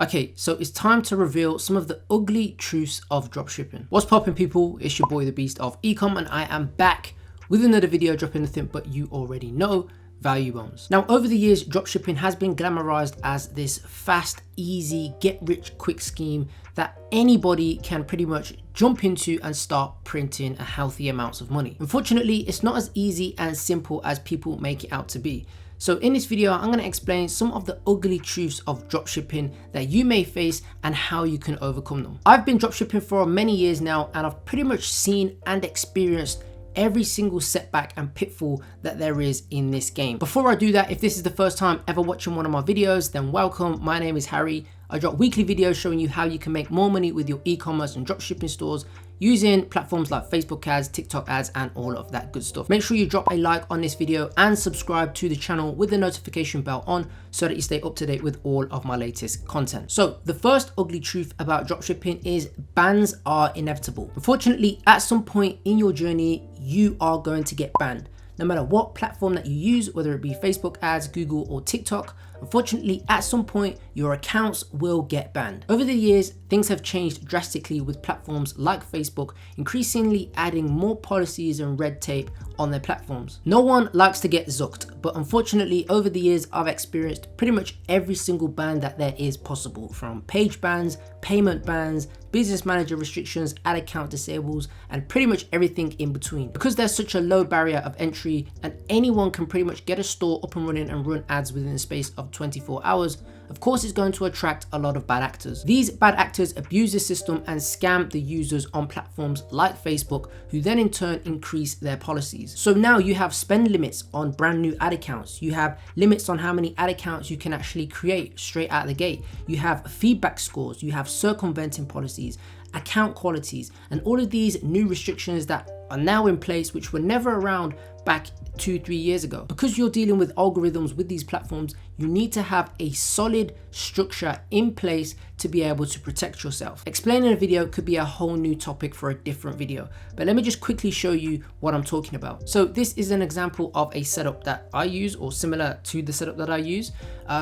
Okay, so it's time to reveal some of the ugly truths of dropshipping. What's poppin', people? It's your boy, the beast of Ecom, and I am back with another video dropping nothing but you already know, value bombs. Now, over the years, dropshipping has been glamorized as this fast, easy, get rich quick scheme that anybody can pretty much jump into and start printing a healthy amounts of money. Unfortunately, it's not as easy and simple as people make it out to be. So in this video, I'm going to explain some of the ugly truths of dropshipping that you may face and how you can overcome them. I've been dropshipping for many years now, and I've pretty much seen and experienced every single setback and pitfall that there is in this game. Before I do that, if this is the first time ever watching one of my videos, then welcome. My name is Arie. I drop weekly videos showing you how you can make more money with your e-commerce and dropshipping stores using platforms like Facebook ads, TikTok ads, and all of that good stuff. Make sure you drop a like on this video and subscribe to the channel with the notification bell on so that you stay up to date with all of my latest content. So the first ugly truth about dropshipping is bans are inevitable. Unfortunately, at some point in your journey, you are going to get banned. No matter what platform that you use, whether it be Facebook ads, Google, or TikTok, unfortunately, at some point, your accounts will get banned. Over the years, things have changed drastically with platforms like Facebook increasingly adding more policies and red tape on their platforms. No one likes to get zucked, but unfortunately, over the years, I've experienced pretty much every single ban that there is possible, from page bans, payment bans, business manager restrictions, ad account disables, and pretty much everything in between. Because there's such a low barrier of entry and anyone can pretty much get a store up and running and run ads within the space of 24 hours, of course it's going to attract a lot of bad actors. These bad actors abuse the system and scam the users on platforms like Facebook, who then in turn increase their policies. So now you have spend limits on brand new ad accounts. You have limits on how many ad accounts you can actually create straight out of the gate. You have feedback scores, you have circumventing policies, account qualities, and all of these new restrictions that are now in place, which were never around back 2-3 years ago. Because you're dealing with algorithms with these platforms, you need to have a solid structure in place to be able to protect yourself. Explaining a video could be a whole new topic for a different video, but let me just quickly show you what I'm talking about. So this is an example of a setup that I use, or similar to the setup that I use.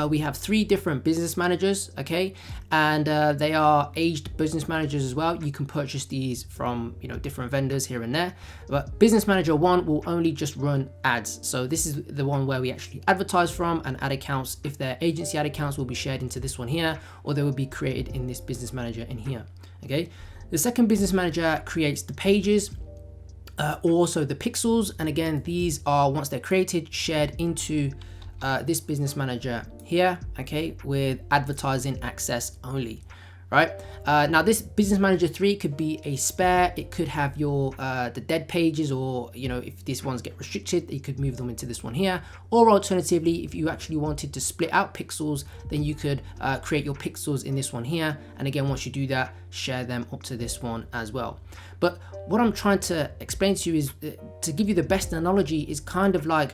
We have 3 different business managers, okay, and they are aged business managers as well. You can purchase these from different vendors here and there, but business manager 1 will only just run ads. So this is the one where we actually advertise from, and ad accounts, if they're agency ad accounts, will be shared into this one here, or they will be created in this business manager in here. Okay, the second business manager creates the pages, also the pixels, and again, these are, once they're created, shared into this business manager here, okay, with advertising access only. Right, now this business manager 3 could be a spare. It could have your the dead pages, or if these ones get restricted, you could move them into this one here. Or alternatively, if you actually wanted to split out pixels, then you could create your pixels in this one here, and again, once you do that, share them up to this one as well. But what I'm trying to explain to you is, to give you the best analogy, is kind of like,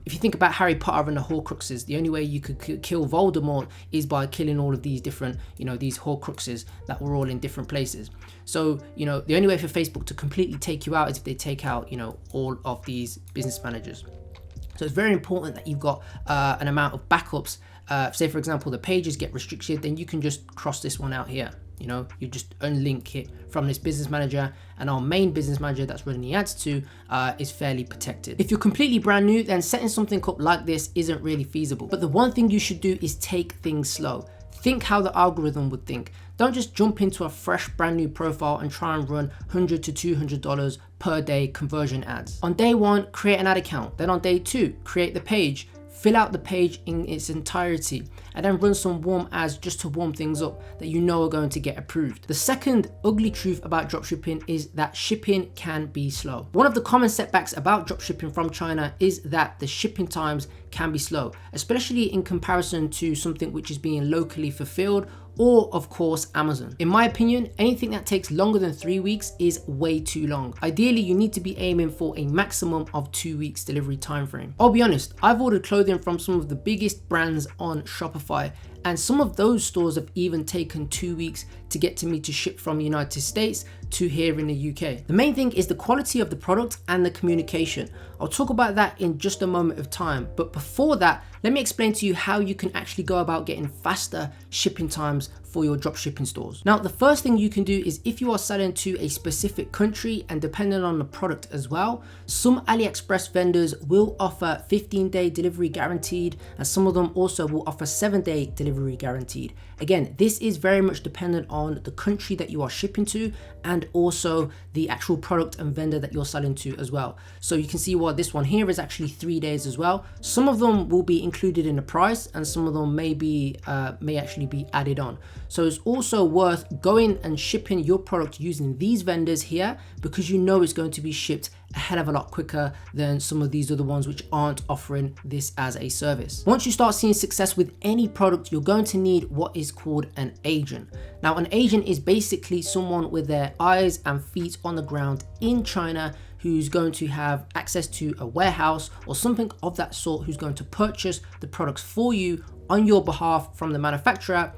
if you think about Harry Potter and the Horcruxes, the only way you could kill Voldemort is by killing all of these different, these Horcruxes that were all in different places. So, the only way for Facebook to completely take you out is if they take out, all of these business managers. So it's very important that you've got an amount of backups. Say, for example, the pages get restricted, then you can just cross this one out here. You just unlink it from this business manager, and our main business manager that's running the ads to is fairly protected. If you're completely brand new, then setting something up like this isn't really feasible. But the one thing you should do is take things slow. Think how the algorithm would think. Don't just jump into a fresh brand new profile and try and run $100 to $200 per day conversion ads. On day 1, create an ad account. Then on day 2, create the page. Fill out the page in its entirety, and then run some warm ads just to warm things up that are going to get approved. The second ugly truth about dropshipping is that shipping can be slow. One of the common setbacks about dropshipping from China is that the shipping times can be slow, especially in comparison to something which is being locally fulfilled, or of course Amazon. In my opinion, anything that takes longer than 3 weeks is way too long. Ideally, you need to be aiming for a maximum of 2 weeks delivery time frame. I'll be honest, I've ordered clothing from some of the biggest brands on Shopify, and some of those stores have even taken 2 weeks to get to me to ship from the United States to here in the UK. The main thing is the quality of the product and the communication. I'll talk about that in just a moment of time, but before that, Let me explain to you how you can actually go about getting faster shipping times for your dropshipping stores. Now, the first thing you can do is if you are selling to a specific country and depending on the product as well, some AliExpress vendors will offer 15-day delivery guaranteed, and some of them also will offer 7-day delivery guaranteed. Again, this is very much dependent on the country that you are shipping to and also the actual product and vendor that you're selling to as well. So you can see what this one here is actually 3 days as well. Some of them will be included in the price and some of them may actually be added on. So it's also worth going and shipping your product using these vendors here because you know it's going to be shipped a hell of a lot quicker than some of these other ones which aren't offering this as a service. Once you start seeing success with any product, you're going to need what is called an agent. Now, an agent is basically someone with their eyes and feet on the ground in China who's going to have access to a warehouse or something of that sort, who's going to purchase the products for you on your behalf from the manufacturer,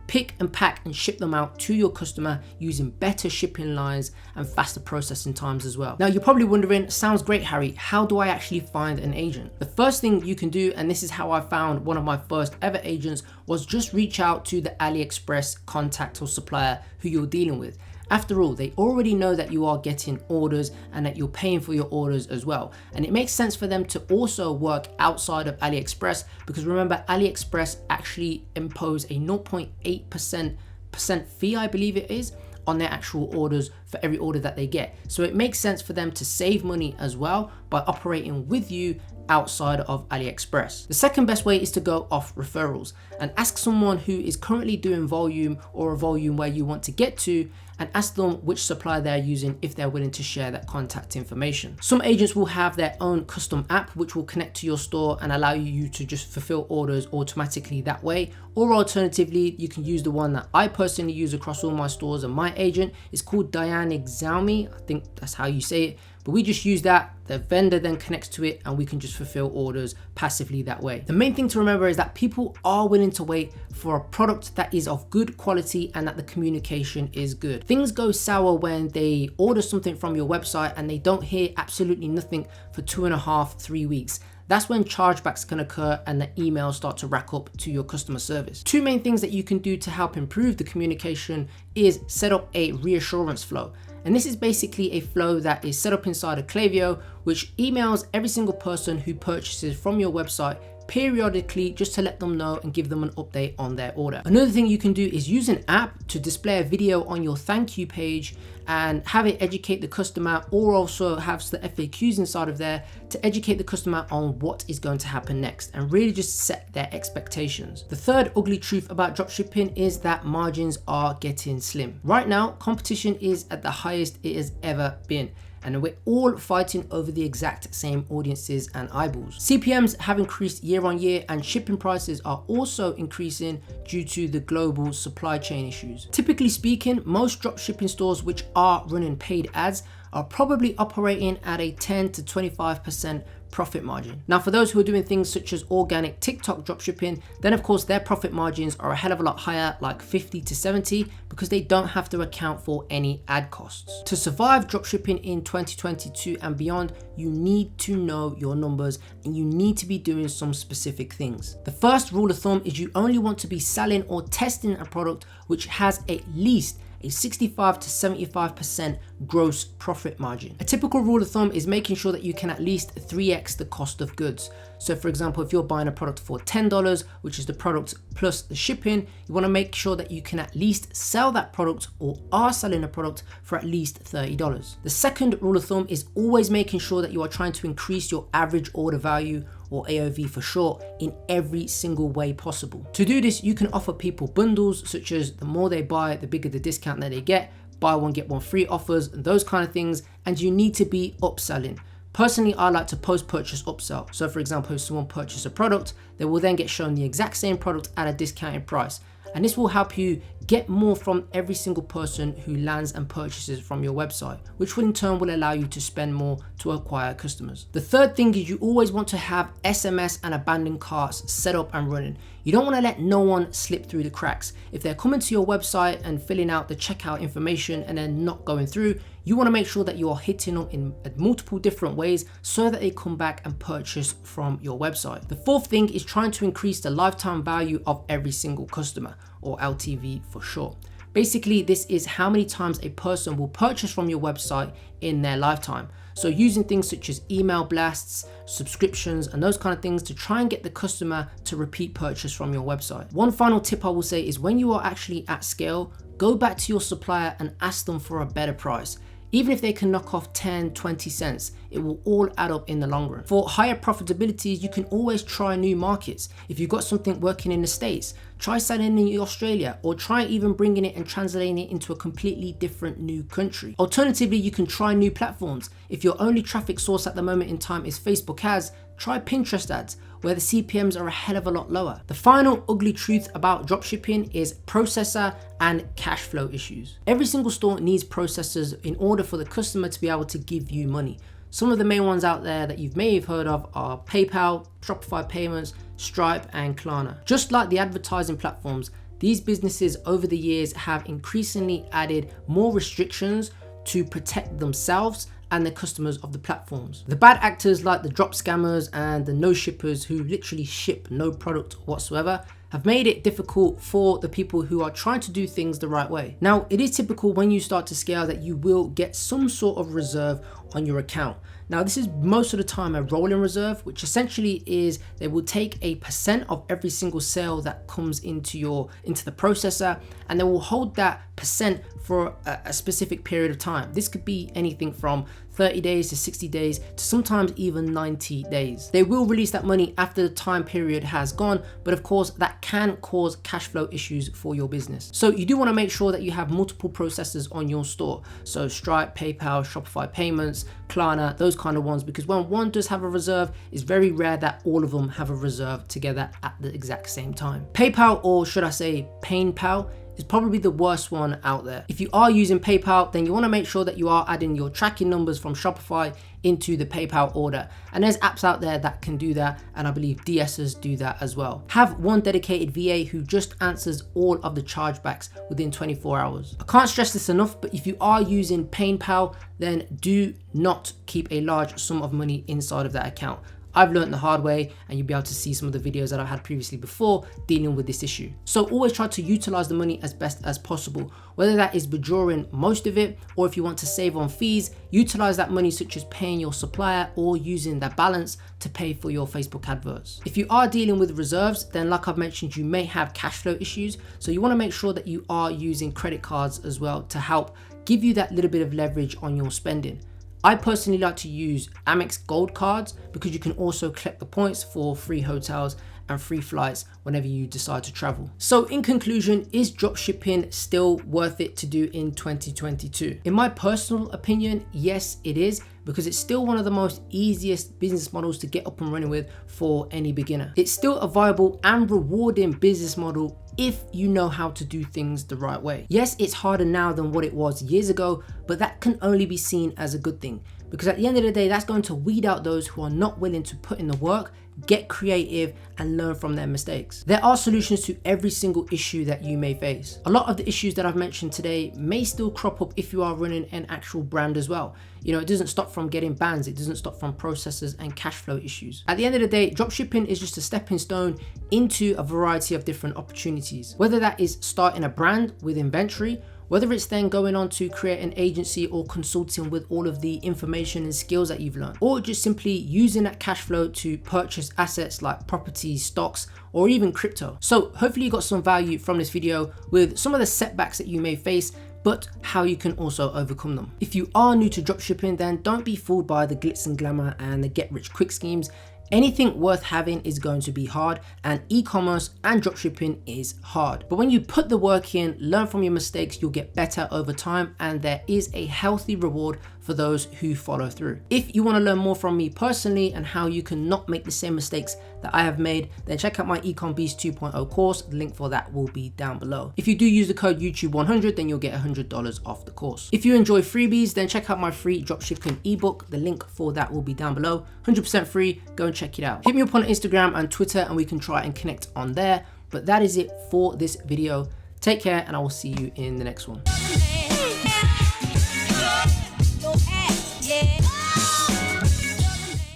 pick and pack and ship them out to your customer using better shipping lines and faster processing times as well. Now, you're probably wondering, sounds great, Harry, how do I actually find an agent? The first thing you can do, and this is how I found one of my first ever agents, was just reach out to the AliExpress contact or supplier who you're dealing with. After all, they already know that you are getting orders and that you're paying for your orders as well. And it makes sense for them to also work outside of AliExpress because remember, AliExpress actually impose a 0.8% fee, I believe it is, on their actual orders for every order that they get. So it makes sense for them to save money as well by operating with you outside of AliExpress. The second best way is to go off referrals and ask someone who is currently doing volume or a volume where you want to get to, and ask them which supplier they're using if they're willing to share that contact information. Some agents will have their own custom app which will connect to your store and allow you to just fulfill orders automatically that way, or alternatively you can use the one that I personally use across all my stores and my agent is called Dynamic Xiaomi. I think that's how you say it. But we just use that, the vendor then connects to it and we can just fulfill orders passively that way. The main thing to remember is that people are willing to wait for a product that is of good quality and that the communication is good. Things go sour when they order something from your website and they don't hear absolutely nothing for 2.5-3 weeks. That's when chargebacks can occur and the emails start to rack up to your customer service. Two main things that you can do to help improve the communication is set up a reassurance flow. And this is basically a flow that is set up inside of Klaviyo, which emails every single person who purchases from your website periodically just to let them know and give them an update on their order. Another thing you can do is use an app to display a video on your thank you page and have it educate the customer, or also have the FAQs inside of there to educate the customer on what is going to happen next and really just set their expectations. The third ugly truth about dropshipping is that margins are getting slim. Right now, competition is at the highest it has ever been, and we're all fighting over the exact same audiences and eyeballs. CPMs have increased year on year and shipping prices are also increasing due to the global supply chain issues. Typically speaking, most dropshipping stores which are running paid ads are probably operating at a 10 to 25% profit margin. Now, for those who are doing things such as organic TikTok dropshipping, then of course their profit margins are a hell of a lot higher, like 50 to 70, because they don't have to account for any ad costs. To survive dropshipping in 2022 and beyond, you need to know your numbers and you need to be doing some specific things. The first rule of thumb is you only want to be selling or testing a product which has at least a 65 to 75% gross profit margin. A typical rule of thumb is making sure that you can at least 3x the cost of goods. So for example, if you're buying a product for $10, which is the product plus the shipping, you want to make sure that you can at least sell that product or are selling a product for at least $30. The second rule of thumb is always making sure that you are trying to increase your average order value, or AOV for short, in every single way possible. To do this, you can offer people bundles, such as the more they buy, the bigger the discount that they get, buy one, get one free offers, and those kind of things, and you need to be upselling. Personally, I like to post-purchase upsell. So for example, if someone purchases a product, they will then get shown the exact same product at a discounted price. And this will help you get more from every single person who lands and purchases from your website, which will in turn will allow you to spend more to acquire customers. The third thing is you always want to have SMS and abandoned carts set up and running. You don't want to let no one slip through the cracks. If they're coming to your website and filling out the checkout information and then not going through, you want to make sure that you are hitting them in multiple different ways so that they come back and purchase from your website. The fourth thing is trying to increase the lifetime value of every single customer, or LTV for short. Basically, this is how many times a person will purchase from your website in their lifetime. So using things such as email blasts, subscriptions, and those kind of things to try and get the customer to repeat purchase from your website. One final tip I will say is when you are actually at scale, go back to your supplier and ask them for a better price. Even if they can knock off 10, 20 cents, it will all add up in the long run. For higher profitabilities, you can always try new markets. If you've got something working in the States, try selling in Australia, or try even bringing it and translating it into a completely different new country. Alternatively, you can try new platforms. If your only traffic source at the moment in time is Facebook ads, try Pinterest ads, where the CPMs are a hell of a lot lower. The final ugly truth about dropshipping is processor and cash flow issues. Every single store needs processors in order for the customer to be able to give you money. Some of the main ones out there that you may have heard of are PayPal, Shopify Payments, Stripe, and Klarna. Just like the advertising platforms, these businesses over the years have increasingly added more restrictions to protect themselves and the customers of the platforms. The bad actors like the drop scammers and the no shippers who literally ship no product whatsoever have made it difficult for the people who are trying to do things the right way. Now, it is typical when you start to scale that you will get some sort of reserve on your account. Now, this is most of the time a rolling reserve, which essentially is they will take a % of every single sale that comes into the processor, and they will hold that % for a specific period of time. This could be anything from 30 days to 60 days to sometimes even 90 days. They will release that money after the time period has gone, but of course that can cause cash flow issues for your business. So you do want to make sure that you have multiple processors on your store. So Stripe, PayPal, Shopify Payments, Klarna, those kind of ones, because when one does have a reserve, it's very rare that all of them have a reserve together at the exact same time. PayPal, or should I say PayPal, is probably the worst one out there. If you are using PayPal, then you want to make sure that you are adding your tracking numbers from Shopify into the PayPal order. And there's apps out there that can do that, and I believe DSs do that as well. Have one dedicated VA who just answers all of the chargebacks within 24 hours. I can't stress this enough, but if you are using PayPal, then do not keep a large sum of money inside of that account. I've learned the hard way, and you'll be able to see some of the videos that I had previously before dealing with this issue. So always try to utilize the money as best as possible, whether that is withdrawing most of it, or if you want to save on fees, utilize that money such as paying your supplier or using that balance to pay for your Facebook adverts. If you are dealing with reserves, then like I've mentioned, you may have cash flow issues. So you want to make sure that you are using credit cards as well to help give you that little bit of leverage on your spending. I personally like to use Amex Gold cards because you can also collect the points for free hotels and free flights whenever you decide to travel. So in conclusion, is dropshipping still worth it to do in 2022? In my personal opinion, yes, it is, because it's still one of the most easiest business models to get up and running with for any beginner. It's still a viable and rewarding business model if you know how to do things the right way. Yes, it's harder now than what it was years ago, but that can only be seen as a good thing, because at the end of the day, that's going to weed out those who are not willing to put in the work, get creative, and learn from their mistakes. There are solutions to every single issue that you may face. A lot of the issues that I've mentioned today may still crop up if you are running an actual brand as well. You know, it doesn't stop from getting bans, it doesn't stop from processes and cash flow issues. At the end of the day, dropshipping is just a stepping stone into a variety of different opportunities. Whether that is starting a brand with inventory, whether it's then going on to create an agency or consulting with all of the information and skills that you've learned, or just simply using that cash flow to purchase assets like properties, stocks, or even crypto. So hopefully you got some value from this video with some of the setbacks that you may face, but how you can also overcome them. If you are new to dropshipping, then don't be fooled by the glitz and glamour and the get rich quick schemes. Anything worth having is going to be hard, and e-commerce and dropshipping is hard. But when you put the work in, learn from your mistakes, you'll get better over time, and there is a healthy reward for those who follow through. If you want to learn more from me personally and how you can not make the same mistakes that I have made, then check out my Ecom Beast 2.0 course. The link for that will be down below. If you do use the code YouTube100, then you'll get $100 off the course. If you enjoy freebies, then check out my free dropshipping ebook. The link for that will be down below. 100% free. Go and check it out. Hit me up on Instagram and Twitter, and we can try and connect on there. But that is it for this video. Take care, and I will see you in the next one.